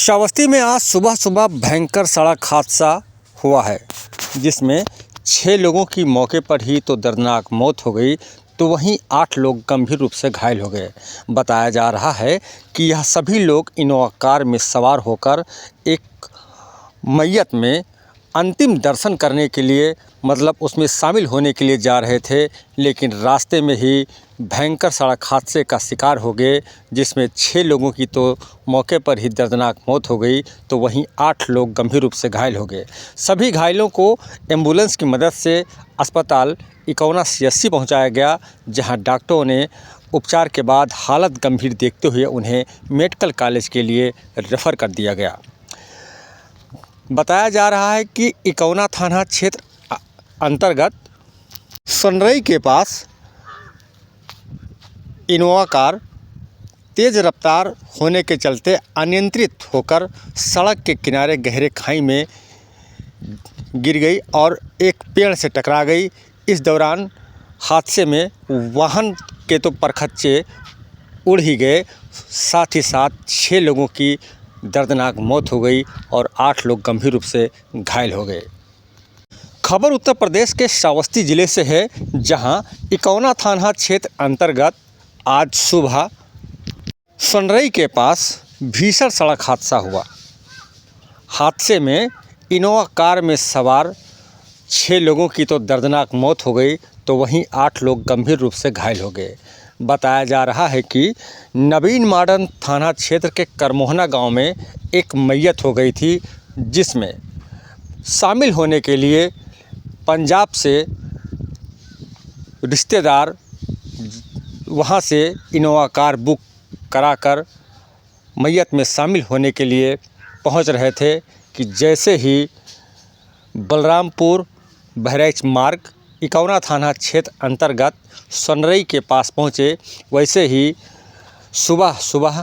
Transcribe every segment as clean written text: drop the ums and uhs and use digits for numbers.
श्रावस्ती में आज सुबह सुबह भयंकर सड़क हादसा हुआ है, जिसमें 6 लोगों की मौके पर ही तो दर्दनाक मौत हो गई, तो वहीं 8 लोग गंभीर रूप से घायल हो गए। बताया जा रहा है कि यह सभी लोग इनोवा कार में सवार होकर एक मैयत में अंतिम दर्शन करने के लिए उसमें शामिल होने के लिए जा रहे थे, लेकिन रास्ते में ही भयंकर सड़क हादसे का शिकार हो गए, जिसमें 6 लोगों की तो मौके पर ही दर्दनाक मौत हो गई, तो वहीं 8 लोग गंभीर रूप से घायल हो गए। सभी घायलों को एम्बुलेंस की मदद से अस्पताल इकौना CSC पहुंचाया गया, जहां डॉक्टरों ने उपचार के बाद हालत गंभीर देखते हुए उन्हें मेडिकल कॉलेज के लिए रेफ़र कर दिया गया। बताया जा रहा है कि इकौना थाना क्षेत्र अंतर्गत सनरई के पास इनोवा कार तेज़ रफ्तार होने के चलते अनियंत्रित होकर सड़क के किनारे गहरे खाई में गिर गई और एक पेड़ से टकरा गई। इस दौरान हादसे में वाहन के तो परखच्चे उड़ ही गए, साथ ही साथ 6 लोगों की दर्दनाक मौत हो गई और 8 लोग गंभीर रूप से घायल हो गए। खबर उत्तर प्रदेश के श्रावस्ती ज़िले से है, जहां इकौना थाना क्षेत्र अंतर्गत आज सुबह सनरई के पास भीषण सड़क हादसा हुआ। हादसे में इनोवा कार में सवार 6 लोगों की तो दर्दनाक मौत हो गई, तो वहीं 8 लोग गंभीर रूप से घायल हो गए। बताया जा रहा है कि नवीन मॉडर्न थाना क्षेत्र के करमोहना गांव में एक मैयत हो गई थी, जिसमें शामिल होने के लिए पंजाब से रिश्तेदार वहां से इनोवा कार बुक कराकर मैयत में शामिल होने के लिए पहुंच रहे थे कि जैसे ही बलरामपुर बहराइच मार्ग इकौना थाना क्षेत्र अंतर्गत सनरई के पास पहुंचे, वैसे ही सुबह सुबह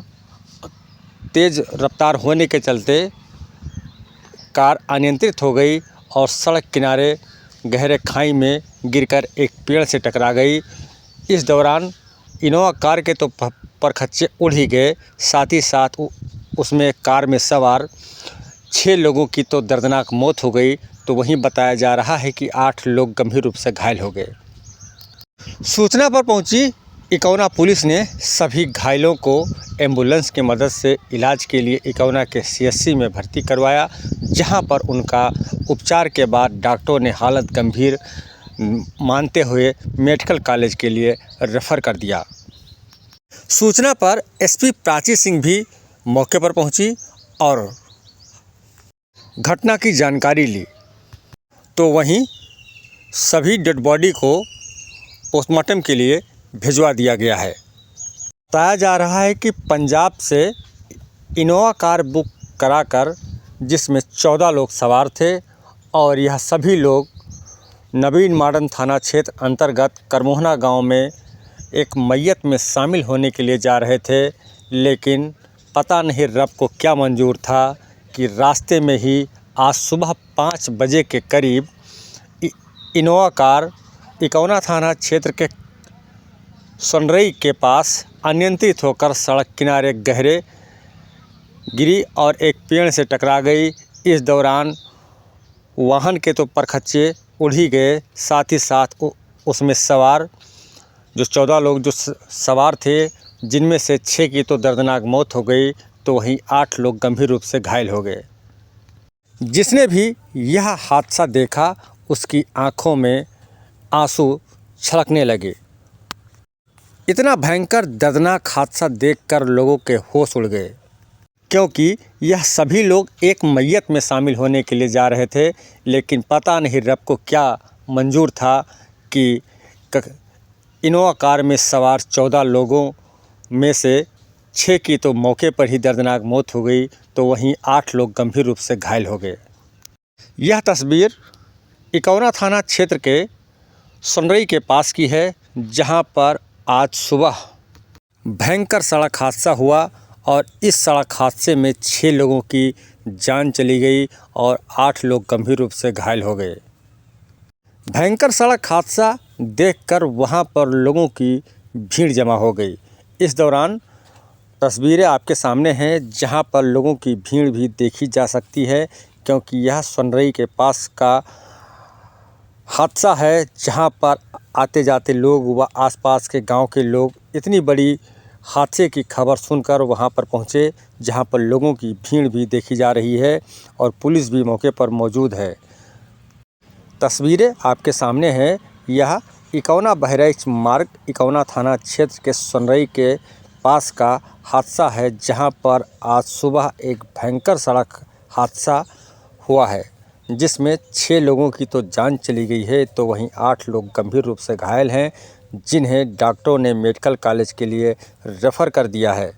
तेज़ रफ्तार होने के चलते कार अनियंत्रित हो गई और सड़क किनारे गहरे खाई में गिरकर एक पेड़ से टकरा गई। इस दौरान इनोवा कार के तो परखच्चे उड़ ही गए, साथ ही साथ उसमें कार में सवार 6 लोगों की तो दर्दनाक मौत हो गई, तो वहीं बताया जा रहा है कि 8 लोग गंभीर रूप से घायल हो गए। सूचना पर पहुंची इकौना पुलिस ने सभी घायलों को एम्बुलेंस की मदद से इलाज के लिए इकौना के CSC में भर्ती करवाया, जहां पर उनका उपचार के बाद डॉक्टरों ने हालत गंभीर मानते हुए मेडिकल कॉलेज के लिए रेफ़र कर दिया। सूचना पर SP प्राची सिंह भी मौके पर पहुंची और घटना की जानकारी ली, तो वहीं सभी डेड बॉडी को पोस्टमार्टम के लिए भिजवा दिया गया है। बताया जा रहा है कि पंजाब से इनोवा कार बुक कराकर जिसमें 14 लोग सवार थे और यह सभी लोग नवीन मॉडर्न थाना क्षेत्र अंतर्गत करमोहना गांव में एक मैयत में शामिल होने के लिए जा रहे थे, लेकिन पता नहीं रब को क्या मंजूर था कि रास्ते में ही आज सुबह 5 बजे के करीब इनोवा कार इकौना थाना क्षेत्र के सनरई के पास अनियंत्रित होकर सड़क किनारे गहरे गिरी और एक पेड़ से टकरा गई। इस दौरान वाहन के तो परखच्चे उड़ ही गए, साथ ही साथ उसमें सवार जो 14 लोग जो सवार थे, जिनमें से 6 की तो दर्दनाक मौत हो गई, तो वहीं 8 लोग गंभीर रूप से घायल हो गए। जिसने भी यह हादसा देखा, उसकी आंखों में आंसू छलकने लगे। इतना भयंकर दर्दनाक हादसा देखकर लोगों के होश उड़ गए, क्योंकि यह सभी लोग एक मैयत में शामिल होने के लिए जा रहे थे, लेकिन पता नहीं रब को क्या मंजूर था कि इनोवा कार में सवार 14 लोगों में से 6 की तो मौके पर ही दर्दनाक मौत हो गई, तो वहीं 8 लोग गंभीर रूप से घायल हो गए। यह तस्वीर इकौना थाना क्षेत्र के सनरई के पास की है, जहां पर आज सुबह भयंकर सड़क हादसा हुआ और इस सड़क हादसे में 6 लोगों की जान चली गई और 8 लोग गंभीर रूप से घायल हो गए। भयंकर सड़क हादसा देखकर वहां पर लोगों की भीड़ जमा हो गई। इस दौरान तस्वीरें आपके सामने हैं जहां पर लोगों की भीड़ भी देखी जा सकती है, क्योंकि यह सोनरई के पास का हादसा है जहां पर आते जाते लोग व आसपास के गांव के लोग इतनी बड़ी हादसे की खबर सुनकर वहां पर पहुंचे, जहां पर लोगों की भीड़ भी देखी जा रही है और पुलिस भी मौके पर मौजूद है। तस्वीरें आपके सामने हैं, यह इकौना बहराइच मार्ग इकौना थाना क्षेत्र के सोनरई के पास का हादसा है, जहां पर आज सुबह एक भयंकर सड़क हादसा हुआ है, जिसमें 6 लोगों की तो जान चली गई है, तो वहीं 8 लोग गंभीर रूप से घायल हैं, जिन्हें डॉक्टरों ने मेडिकल कॉलेज के लिए रेफ़र कर दिया है।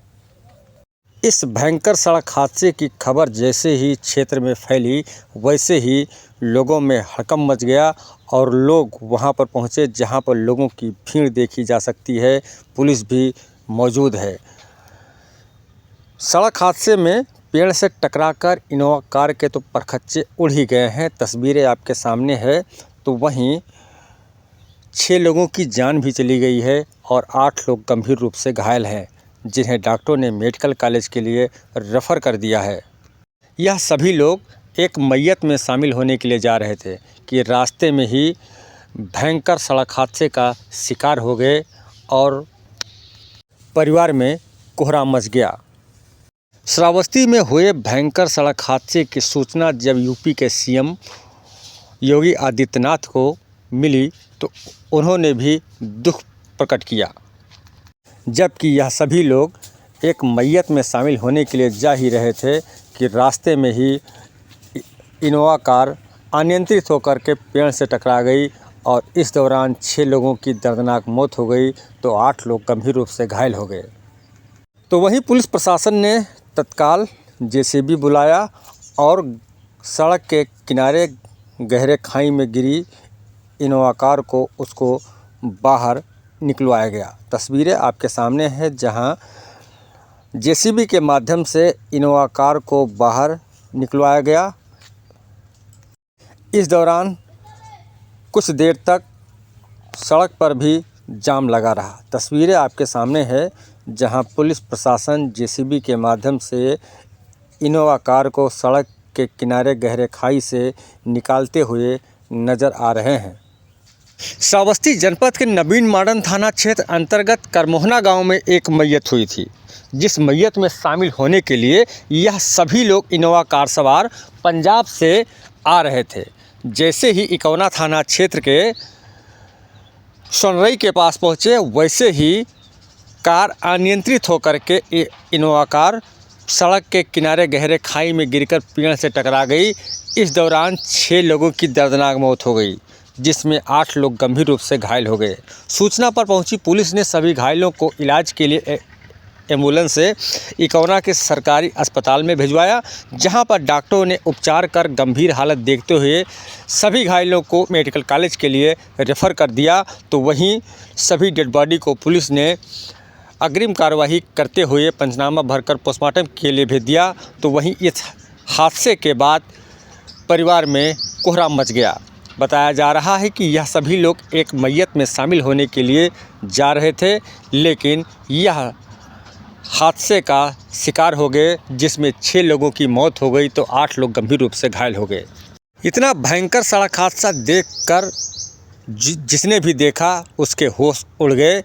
इस भयंकर सड़क हादसे की खबर जैसे ही क्षेत्र में फैली, वैसे ही लोगों में हड़कंप मच गया और लोग वहां पर पहुंचे, जहां पर लोगों की भीड़ देखी जा सकती है। पुलिस भी मौजूद है। सड़क हादसे में पेड़ से टकराकर इनोवा कार के तो परखच्चे उड़ ही गए हैं, तस्वीरें आपके सामने है। तो वहीं 6 लोगों की जान भी चली गई है और 8 लोग गंभीर रूप से घायल हैं, जिन्हें डॉक्टरों ने मेडिकल कॉलेज के लिए रेफ़र कर दिया है। यह सभी लोग एक मैयत में शामिल होने के लिए जा रहे थे कि रास्ते में ही भयंकर सड़क हादसे का शिकार हो गए और परिवार में कोहराम मच गया। श्रावस्ती में हुए भयंकर सड़क हादसे की सूचना जब यूपी के सीएम योगी आदित्यनाथ को मिली, तो उन्होंने भी दुख प्रकट किया, जबकि यह सभी लोग एक मैयत में शामिल होने के लिए जा ही रहे थे कि रास्ते में ही इनोवा कार अनियंत्रित होकर के पेड़ से टकरा गई और इस दौरान 6 लोगों की दर्दनाक मौत हो गई, तो 8 लोग गंभीर रूप से घायल हो गए। तो वहीं पुलिस प्रशासन ने तत्काल जेसीबी बुलाया और सड़क के किनारे गहरे खाई में गिरी इनोवा कार को उसको बाहर निकलवाया गया। तस्वीरें आपके सामने हैं, जहां जेसीबी के माध्यम से इनोवा कार को बाहर निकलवाया गया। इस दौरान कुछ देर तक सड़क पर भी जाम लगा रहा। तस्वीरें आपके सामने है, जहां पुलिस प्रशासन जेसीबी के माध्यम से इनोवा कार को सड़क के किनारे गहरे खाई से निकालते हुए नज़र आ रहे हैं। श्रावस्ती जनपद के नवीन मॉडर्न थाना क्षेत्र अंतर्गत करमोहना गांव में एक मैयत हुई थी, जिस मैयत में शामिल होने के लिए यह सभी लोग इनोवा कार सवार पंजाब से आ रहे थे। जैसे ही इकौना थाना क्षेत्र के सोनरई के पास पहुंचे, वैसे ही कार अनियंत्रित होकर के इनोवा कार सड़क के किनारे गहरे खाई में गिरकर पेड़ से टकरा गई। इस दौरान 6 लोगों की दर्दनाक मौत हो गई, जिसमें 8 लोग गंभीर रूप से घायल हो गए। सूचना पर पहुंची पुलिस ने सभी घायलों को इलाज के लिए एम्बुलेंस से इकौना के सरकारी अस्पताल में भिजवाया, जहां पर डॉक्टरों ने उपचार कर गंभीर हालत देखते हुए सभी घायलों को मेडिकल कॉलेज के लिए रेफ़र कर दिया। तो वहीं सभी डेड बॉडी को पुलिस ने अग्रिम कार्रवाई करते हुए पंचनामा भरकर पोस्टमार्टम के लिए भेज दिया। तो वहीं इस हादसे के बाद परिवार में कोहराम मच गया। बताया जा रहा है कि यह सभी लोग एक मैयत में शामिल होने के लिए जा रहे थे, लेकिन यह हादसे का शिकार हो गए, जिसमें 6 लोगों की मौत हो गई, तो 8 लोग गंभीर रूप से घायल हो गए। इतना भयंकर सड़क हादसा देखकर जिसने भी देखा उसके होश उड़ गए।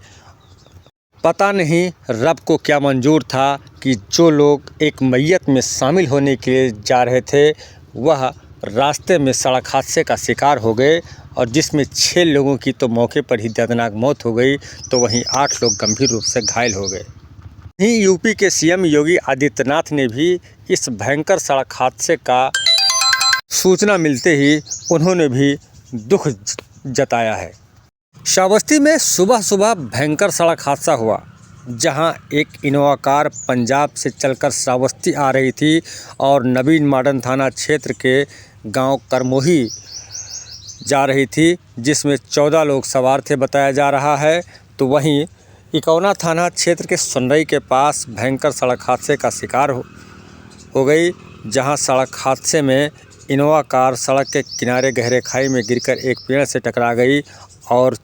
पता नहीं रब को क्या मंजूर था कि जो लोग एक मैयत में शामिल होने के लिए जा रहे थे, वह रास्ते में सड़क हादसे का शिकार हो गए और जिसमें 6 लोगों की तो मौके पर ही दर्दनाक मौत हो गई, तो वहीं 8 लोग गंभीर रूप से घायल हो गए। वहीं यूपी के सीएम योगी आदित्यनाथ ने भी इस भयंकर सड़क हादसे का सूचना मिलते ही उन्होंने भी दुख जताया है। श्रावस्ती में सुबह सुबह भयंकर सड़क हादसा हुआ, जहां एक इनोवा कार पंजाब से चलकर श्रावस्ती आ रही थी और नवीन मॉडर्न थाना क्षेत्र के गांव करमोही जा रही थी, जिसमें 14 लोग सवार थे बताया जा रहा है। तो वहीं इकौना थाना क्षेत्र के सोनरई के पास भयंकर सड़क हादसे का शिकार हो गई, जहां सड़क हादसे में इनोवा कार सड़क के किनारे गहरे खाई में गिरकर एक पेड़ से टकरा गई और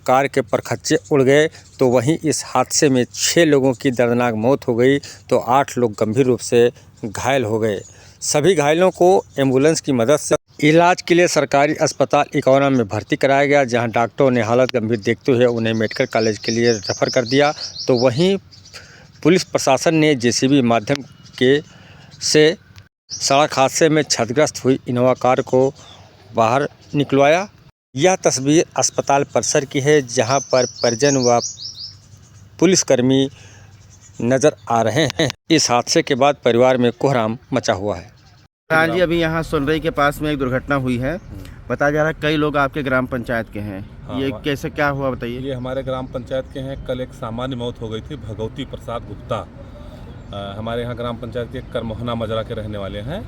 कार के परखच्चे उड़ गए, तो वहीं इस हादसे में 6 लोगों की दर्दनाक मौत हो गई तो 8 लोग गंभीर रूप से घायल हो गए। सभी घायलों को एम्बुलेंस की मदद से इलाज के लिए सरकारी अस्पताल इकौना में भर्ती कराया गया, जहां डॉक्टरों ने हालत गंभीर देखते हुए उन्हें मेडिकल कॉलेज के लिए रेफर कर दिया। तो वहीं पुलिस प्रशासन ने जेसीबी माध्यम से सड़क हादसे में क्षतिग्रस्त हुई इनोवा कार को बाहर निकलवाया। यह तस्वीर अस्पताल परिसर की है, जहां पर परिजन व पुलिसकर्मी नज़र आ रहे हैं। इस हादसे के बाद परिवार में कोहराम मचा हुआ है। हाँ जी, अभी यहाँ सोनरई के पास में एक दुर्घटना हुई है। बताया जा रहा है कई लोग आपके ग्राम पंचायत के हैं। हाँ, ये कैसे क्या हुआ बताइए। ये हमारे ग्राम पंचायत के हैं। कल एक सामान्य मौत हो गई थी। भगवती प्रसाद गुप्ता हमारे यहाँ ग्राम पंचायत के करमोहना मजरा के रहने वाले हैं।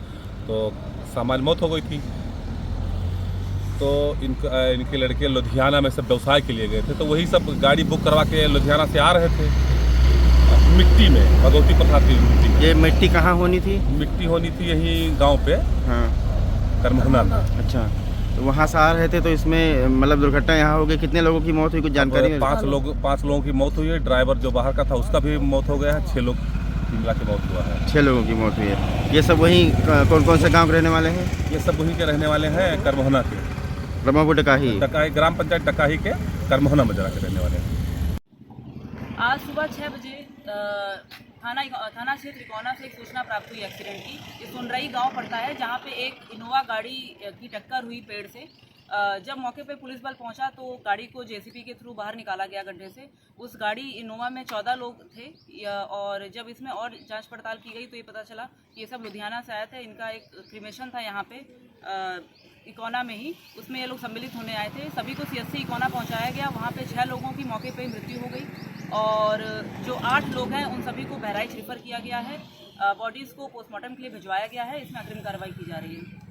तो सामान्य मौत हो गई थी। तो इनके लड़के लुधियाना में सब व्यवसाय के लिए गए थे, तो वही सब गाड़ी बुक करवा के लुधियाना से आ रहे थे। मिट्टी में, भगवती प्रसाद की मिट्टी में। ये मिट्टी कहाँ होनी थी? मिट्टी होनी थी यही गांव पे। हाँ, करमोहना में। अच्छा, तो वहाँ से आ रहे थे, तो इसमें मतलब दुर्घटना यहाँ हो गई। कितने लोगों की मौत हुई, कुछ जानकारी है? 5 लोगों की मौत हुई है। ड्राइवर जो बाहर का था उसका भी मौत हो गया है। 6 लोग मिला के मौत हुआ है। 6 लोगों की मौत हुई है। ये सब वहीं कौन कौन से गाँव के रहने वाले हैं? ये सब वहीं के रहने वाले हैं, करमोहना के। ब्रह्मपुर डकाही ग्राम पंचायत डकाही के करमोहना मजरा के रहने वाले हैं। आज सुबह 6 बजे थाना क्षेत्र इकौना से एक सूचना प्राप्त हुई एक्सीडेंट की। ये सुनरई गांव पड़ता है, जहां पे एक इनोवा गाड़ी की टक्कर हुई पेड़ से। जब मौके पे पुलिस बल पहुंचा तो गाड़ी को जेसीबी के थ्रू बाहर निकाला गया गड्ढे से। उस गाड़ी इनोवा में 14 लोग थे, और जब इसमें और जांच पड़ताल की गई तो ये पता चला कि ये सब लुधियाना से आए थे। इनका एक क्रिमेशन था यहाँ पे इकौना में ही, उसमें ये लोग सम्मिलित होने आए थे। सभी को सीएससी इकौना पहुँचाया गया। वहाँ पे 6 लोगों की मौके पर मृत्यु हो गई, और जो 8 लोग हैं उन सभी को बहराइच रेफर किया गया है। बॉडीज़ को पोस्टमार्टम के लिए भिजवाया गया है। इसमें अग्रिम कार्रवाई की जा रही है।